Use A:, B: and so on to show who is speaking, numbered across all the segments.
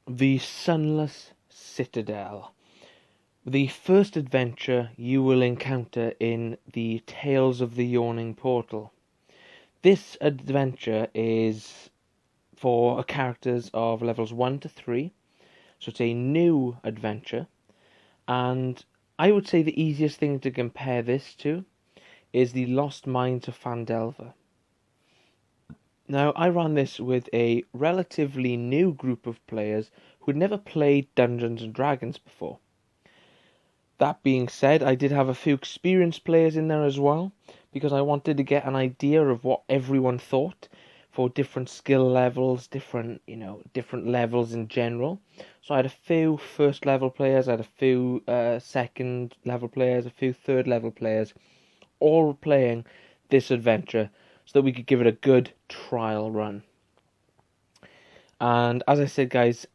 A: The Sunless Citadel. The first adventure you will encounter in the Tales of the Yawning Portal. This adventure is for characters of levels 1 to 3, so it's a new adventure, and I would say the easiest thing to compare this to is the Lost Mines of Phandelver. Now, I ran this with a relatively new group of players who had never played Dungeons and Dragons before. That being said, I did have a few experienced players in there as well, because I wanted to get an idea of what everyone thought for different skill levels, different levels in general. So I had a few first level players, I had a few second level players, a few third level players, all playing this adventure so that we could give it a good trial run. And as I said, guys,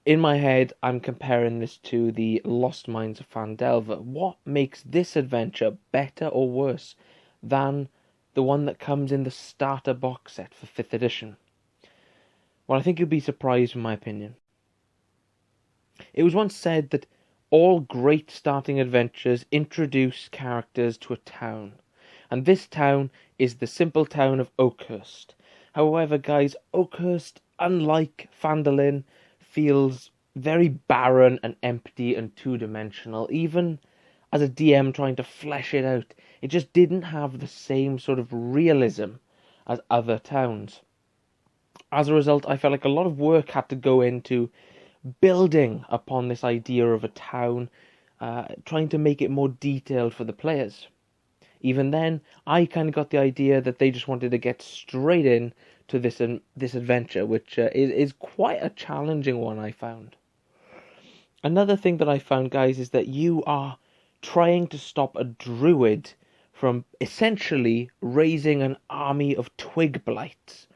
A: in my head, I'm comparing this to the Lost Mines of Phandelver. What makes this adventure better or worse than the one that comes in the starter box set for 5th edition? Well, I think you'll be surprised with my opinion. It was once said that all great starting adventures introduce characters to a town, and this town is the simple town of Oakhurst. However, guys, Oakhurst, unlike Phandalin, feels very barren and empty and two-dimensional. Even as a DM trying to flesh it out, it just didn't have the same sort of realism as other towns. As a result, I felt like a lot of work had to go into building upon this idea of a town, trying to make it more detailed for the players. Even then, I kind of got the idea that they just wanted to get straight in to this adventure, which is quite a challenging one, I found. Another thing that I found, guys, is that you are trying to stop a druid from essentially raising an army of twig blights.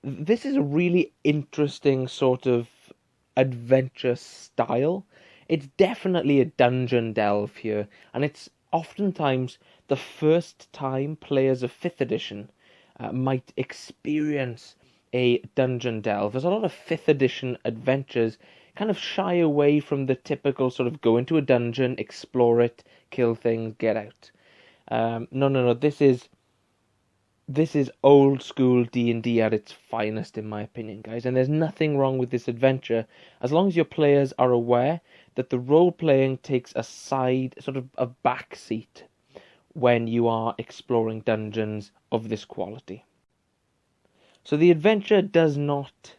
A: This is a really interesting sort of adventure style. It's definitely a dungeon delve here, and it's oftentimes the first time players of 5th edition might experience a dungeon delve. There's a lot of 5th edition adventures kind of shy away from the typical sort of go into a dungeon, explore it, kill things, get out. No. This is old school D&D at its finest, in my opinion, guys. And there's nothing wrong with this adventure as long as your players are aware that the role playing takes a back seat when you are exploring dungeons of this quality. So the adventure does not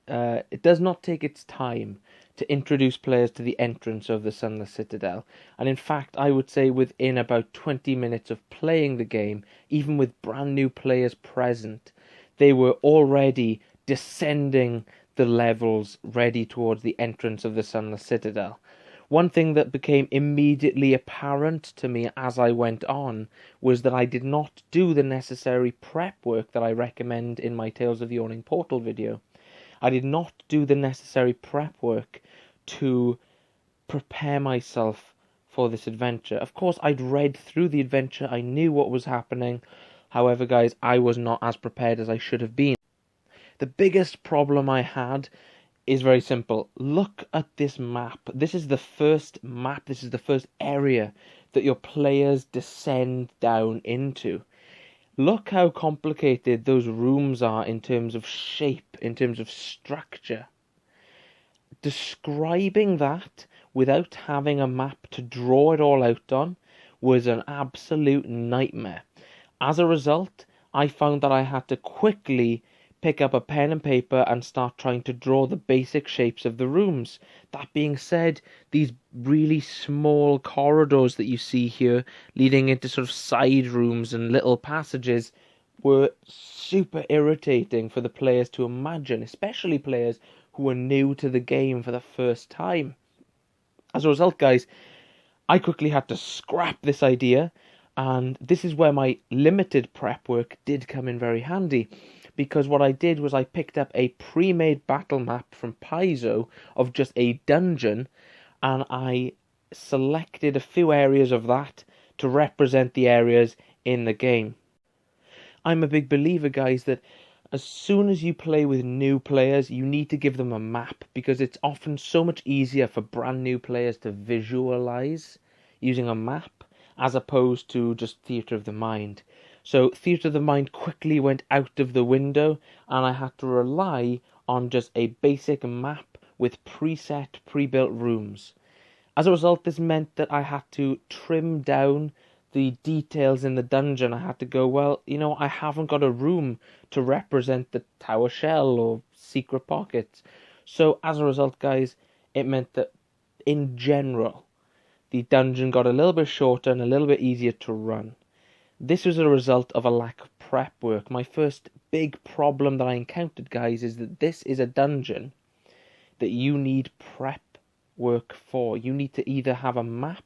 A: take its time to introduce players to the entrance of the Sunless Citadel. And in fact, I would say within about 20 minutes of playing the game, even with brand new players present, they were already descending the levels ready towards the entrance of the Sunless Citadel. One thing that became immediately apparent to me as I went on was that I did not do the necessary prep work that I recommend in my Tales of the Yawning Portal video. I did not do the necessary prep work to prepare myself for this adventure. Of course, I'd read through the adventure, I knew what was happening. However, guys, I was not as prepared as I should have been. The biggest problem I had is very simple. Look at this map. This is the first map, this is the first area that your players descend down into. Look how complicated those rooms are in terms of shape, in terms of structure. Describing that without having a map to draw it all out on was an absolute nightmare. As a result, I found that I had to quickly pick up a pen and paper and start trying to draw the basic shapes of the rooms. That being said, these really small corridors that you see here leading into sort of side rooms and little passages were super irritating for the players to imagine, especially players who were new to the game for the first time. As a result, guys, I quickly had to scrap this idea, and this is where my limited prep work did come in very handy. Because what I did was I picked up a pre-made battle map from Paizo of just a dungeon, and I selected a few areas of that to represent the areas in the game. I'm a big believer, guys, that As soon as you play with new players, you need to give them a map because it's often so much easier for brand new players to visualize using a map as opposed to just theatre of the mind. So theatre of the mind quickly went out of the window and I had to rely on just a basic map with preset, pre-built rooms. As a result, this meant that I had to trim down the details in the dungeon. I had to go, well, I haven't got a room to represent the tower shell or secret pockets. So as a result, guys, it meant that in general, the dungeon got a little bit shorter and a little bit easier to run. This was a result of a lack of prep work. My first big problem that I encountered, guys, is that this is a dungeon that you need prep work for. You need to either have a map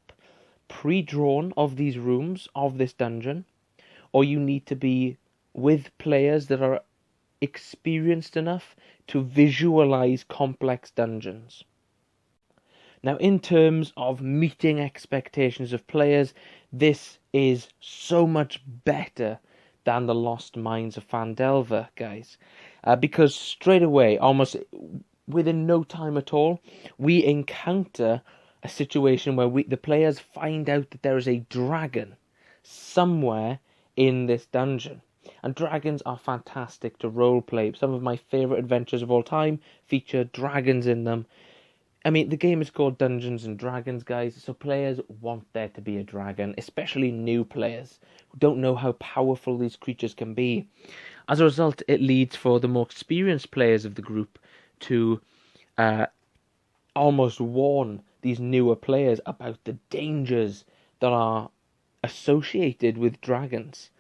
A: pre-drawn of these rooms of this dungeon, or you need to be with players that are experienced enough to visualize complex dungeons. Now, in terms of meeting expectations of players, this is so much better than the Lost Mines of Phandelver, guys, because straight away, almost within no time at all, we encounter a situation where the players find out that there is a dragon somewhere in this dungeon. And dragons are fantastic to roleplay. Some of my favourite adventures of all time feature dragons in them. I mean, the game is called Dungeons and Dragons, guys, so players want there to be a dragon, especially new players who don't know how powerful these creatures can be. As a result, it leads for the more experienced players of the group to almost warn these newer players about the dangers that are associated with dragons.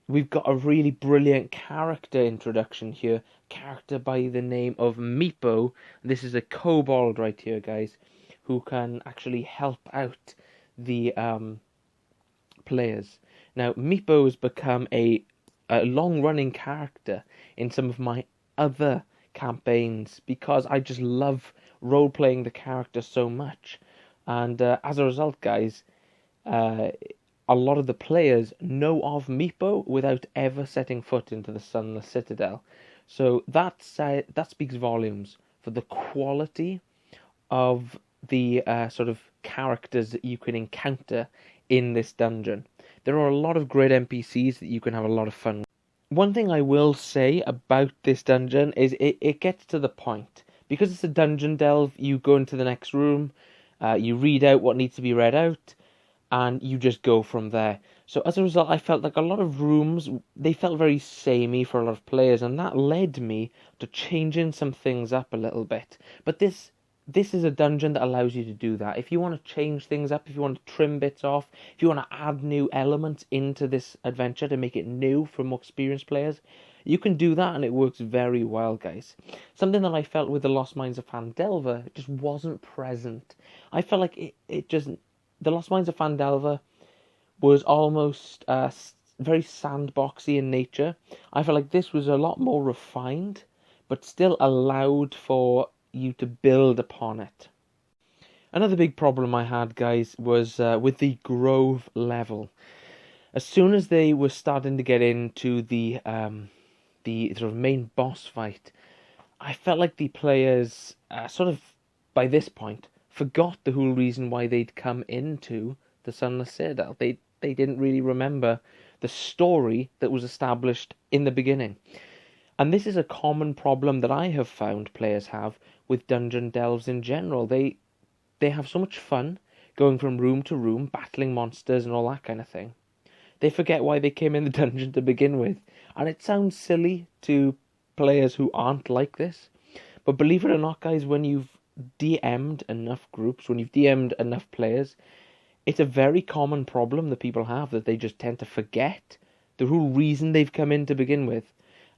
A: We've got a really brilliant character introduction here. Character by the name of Meepo. This is a kobold right here, guys, who can actually help out the players. Now, Meepo has become a long-running character in some of my other campaigns because I just love role-playing the character so much. And as a result, guys, a lot of the players know of Meepo without ever setting foot into the Sunless Citadel. So that speaks volumes for the quality of the sort of characters that you can encounter in this dungeon. There are a lot of great NPCs that you can have a lot of fun with. One thing I will say about this dungeon is it gets to the point. Because it's a dungeon delve, you go into the next room, you read out what needs to be read out, and you just go from there. So as a result, I felt like a lot of rooms, they felt very samey for a lot of players, and that led me to changing some things up a little bit. But this is a dungeon that allows you to do that. If you want to change things up, if you want to trim bits off, if you want to add new elements into this adventure to make it new for more experienced players, you can do that, and it works very well, guys. Something that I felt with the Lost Mines of Phandelver just wasn't present. I felt like the Lost Mines of Phandelver was almost very sandboxy in nature. I felt like this was a lot more refined, but still allowed for you to build upon it. Another big problem I had, guys, was with the Grove level. As soon as they were starting to get into the sort of main boss fight, I felt like the players sort of, by this point, forgot the whole reason why they'd come into the Sunless Citadel. They didn't really remember the story that was established in the beginning. And this is a common problem that I have found players have with dungeon delves in general. They have so much fun going from room to room, battling monsters and all that kind of thing. They forget why they came in the dungeon to begin with. And it sounds silly to players who aren't like this. But believe it or not, guys, when you've DM'd enough groups, when you've DM'd enough players, it's a very common problem that people have, that they just tend to forget the whole reason they've come in to begin with.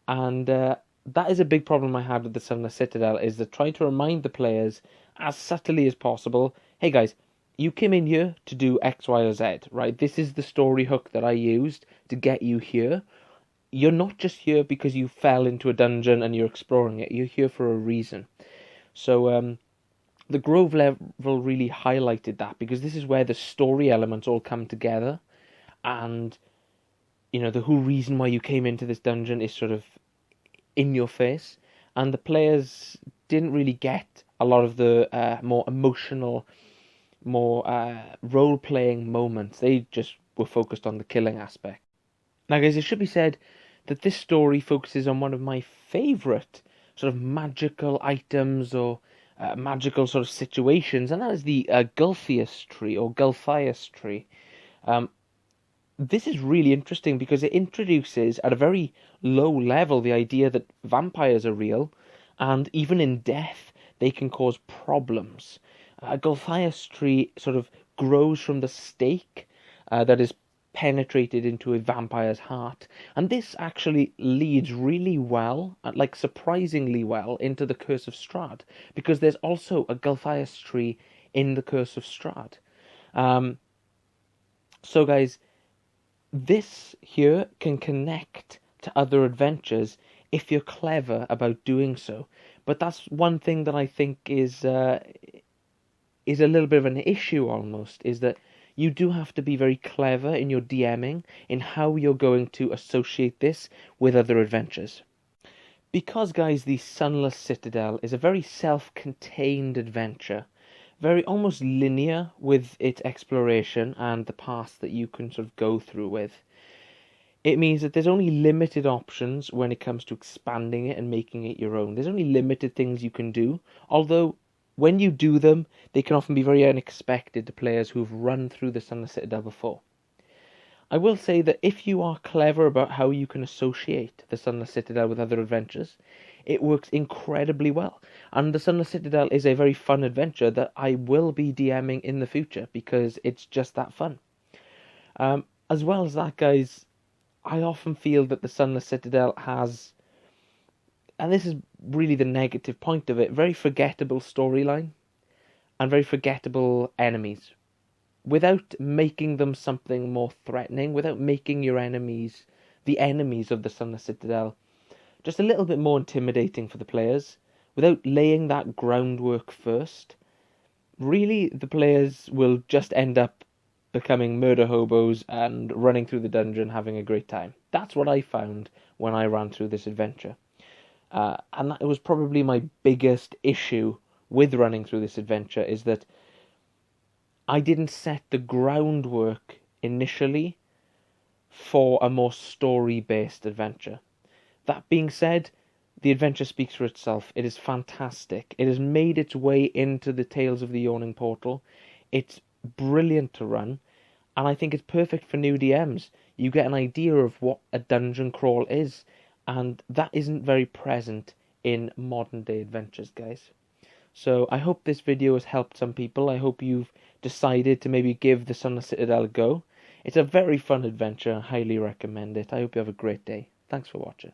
A: And that is a big problem I had with the Sunless Citadel, is to try to remind the players as subtly as possible, hey guys, you came in here to do X, Y, or Z, right? This is the story hook that I used to get you here. You're not just here because you fell into a dungeon and you're exploring it. You're here for a reason. So the Grove level really highlighted that, because this is where the story elements all come together, and the whole reason why you came into this dungeon is sort of in your face, and the players didn't really get a lot of the more emotional, more role-playing moments. They just were focused on the killing aspect. Now, guys, it should be said that this story focuses on one of my favourite sort of magical items or magical sort of situations, and that is the Gulfius tree or Gulfius tree. Um, this is really interesting because it introduces at a very low level the idea that vampires are real, and even in death they can cause problems. A Gulfias tree sort of grows from the stake that is penetrated into a vampire's heart, and this actually leads really well, like surprisingly well, into the Curse of Strahd, because there's also a Gulfias tree in the Curse of Strahd. So guys, this here can connect to other adventures if you're clever about doing so. But that's one thing that I think is a little bit of an issue almost, is that you do have to be very clever in your DMing in how you're going to associate this with other adventures. Because, guys, the Sunless Citadel is a very self-contained adventure, very almost linear with its exploration and the paths that you can sort of go through with. It means that there's only limited options when it comes to expanding it and making it your own. There's only limited things you can do, although when you do them, they can often be very unexpected to players who've run through the Sunless Citadel before. I will say that if you are clever about how you can associate the Sunless Citadel with other adventures, it works incredibly well. And the Sunless Citadel is a very fun adventure that I will be DMing in the future because it's just that fun. As well as that, guys, I often feel that the Sunless Citadel has, and this is really the negative point of it, very forgettable storyline and very forgettable enemies. Without making them something more threatening, without making your enemies the enemies of the Sunless Citadel just a little bit more intimidating for the players, without laying that groundwork first, really the players will just end up becoming murder hobos and running through the dungeon having a great time. That's what I found when I ran through this adventure. And that was probably my biggest issue with running through this adventure, is that I didn't set the groundwork initially for a more story-based adventure. That being said, the adventure speaks for itself. It is fantastic. It has made its way into the Tales of the Yawning Portal. It's brilliant to run, and I think it's perfect for new DMs. You get an idea of what a dungeon crawl is, and that isn't very present in modern day adventures, guys. So I hope this video has helped some people. I hope you've decided to maybe give the Sunless Citadel a go. It's a very fun adventure. I highly recommend it. I hope you have a great day. Thanks for watching.